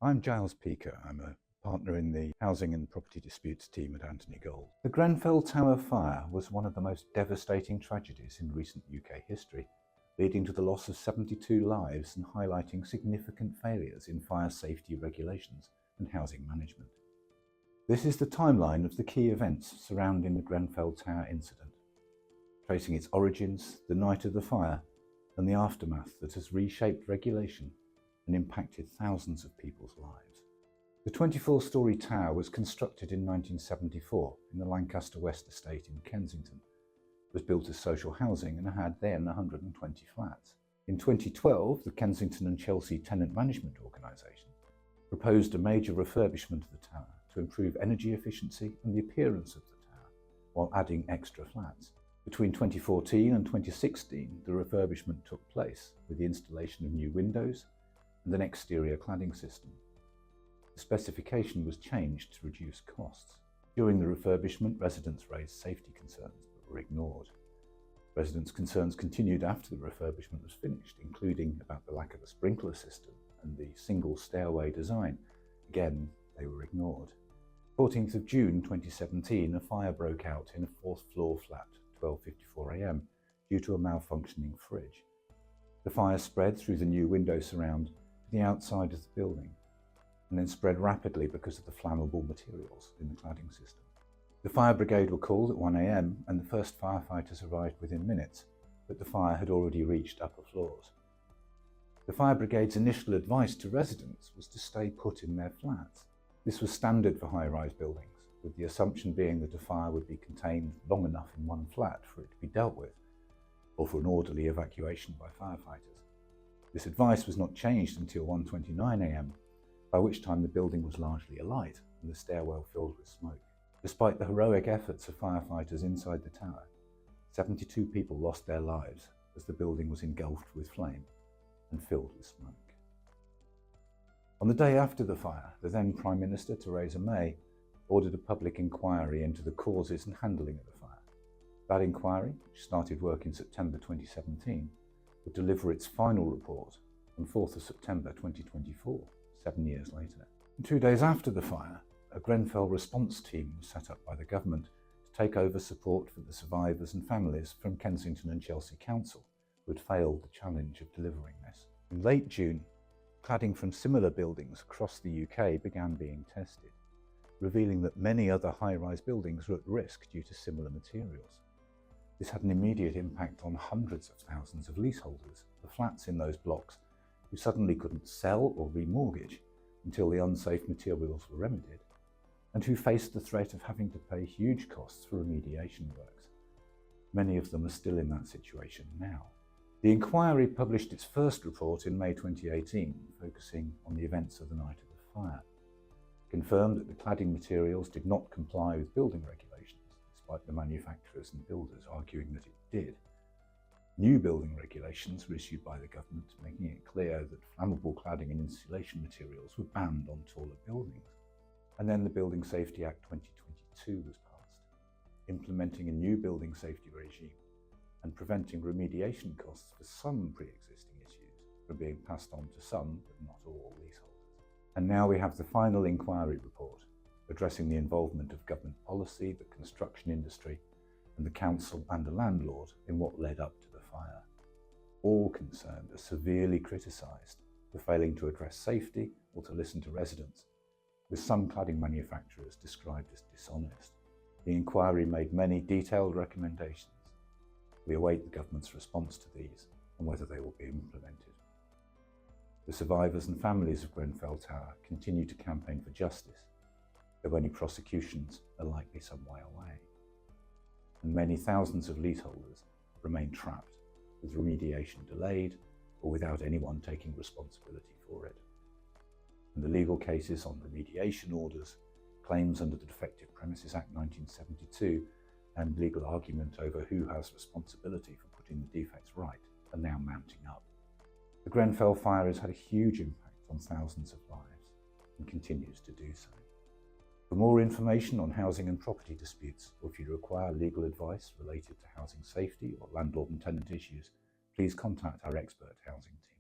I'm Giles Peaker. I'm a partner in the Housing and Property Disputes team at Anthony Gold. The Grenfell Tower fire was one of the most devastating tragedies in recent UK history, leading to the loss of 72 lives and highlighting significant failures in fire safety regulations and housing management. This is the timeline of the key events surrounding the Grenfell Tower incident, tracing its origins, the night of the fire, and the aftermath that has reshaped regulation and impacted thousands of people's lives. The 24-storey tower was constructed in 1974 in the Lancaster West estate in Kensington. It was built as social housing and had then 120 flats. In 2012, the Kensington and Chelsea Tenant Management Organisation proposed a major refurbishment of the tower to improve energy efficiency and the appearance of the tower, while adding extra flats. Between 2014 and 2016, the refurbishment took place with the installation of new windows and an exterior cladding system. The specification was changed to reduce costs. During the refurbishment, residents raised safety concerns but were ignored. Residents' concerns continued after the refurbishment was finished, including about the lack of a sprinkler system and the single stairway design. Again, they were ignored. 14th of June 2017, a fire broke out in a fourth floor flat at 12:54 AM due to a malfunctioning fridge. The fire spread through the new window surround to the outside of the building, and then spread rapidly because of the flammable materials in the cladding system. The fire brigade were called at 1 AM and the first firefighters arrived within minutes, but the fire had already reached upper floors. The fire brigade's initial advice to residents was to stay put in their flats. This was standard for high-rise buildings, with the assumption being that a fire would be contained long enough in one flat for it to be dealt with, or for an orderly evacuation by firefighters. This advice was not changed until 1:29 AM, by which time the building was largely alight and the stairwell filled with smoke. Despite the heroic efforts of firefighters inside the tower, 72 people lost their lives as the building was engulfed with flame and filled with smoke. On the day after the fire, the then Prime Minister, Theresa May, ordered a public inquiry into the causes and handling of the fire. That inquiry, which started work in September 2017, would deliver its final report on 4th of September 2024, 7 years later. And 2 days after the fire, a Grenfell response team was set up by the government to take over support for the survivors and families from Kensington and Chelsea Council, who had failed the challenge of delivering this. In late June, cladding from similar buildings across the UK began being tested, revealing that many other high-rise buildings were at risk due to similar materials. This had an immediate impact on hundreds of thousands of leaseholders, the flats in those blocks, who suddenly couldn't sell or remortgage until the unsafe materials were remedied, and who faced the threat of having to pay huge costs for remediation works. Many of them are still in that situation now. The inquiry published its first report in May 2018, focusing on the events of the night of the fire. It confirmed that the cladding materials did not comply with building regulations, despite the manufacturers and builders arguing that it did. New building regulations were issued by the government, making it clear that flammable cladding and insulation materials were banned on taller buildings. And then the Building Safety Act 2022 was passed, implementing a new building safety regime and preventing remediation costs for some pre-existing issues from being passed on to some, but not all, leaseholders. And now we have the final inquiry report, addressing the involvement of government policy, the construction industry, and the council and the landlord in what led up to the fire. All concerned are severely criticised for failing to address safety or to listen to residents, with some cladding manufacturers described as dishonest. The inquiry made many detailed recommendations. We await the government's response to these and whether they will be implemented. The survivors and families of Grenfell Tower continue to campaign for justice, though any prosecutions are likely some way away. And many thousands of leaseholders remain trapped, with remediation delayed or without anyone taking responsibility for it. And the legal cases on remediation orders, claims under the Defective Premises Act 1972, and legal argument over who has responsibility for putting the defects right are now mounting up. The Grenfell fire has had a huge impact on thousands of lives and continues to do so. For more information on housing and property disputes, or if you require legal advice related to housing safety or landlord and tenant issues, please contact our expert housing team.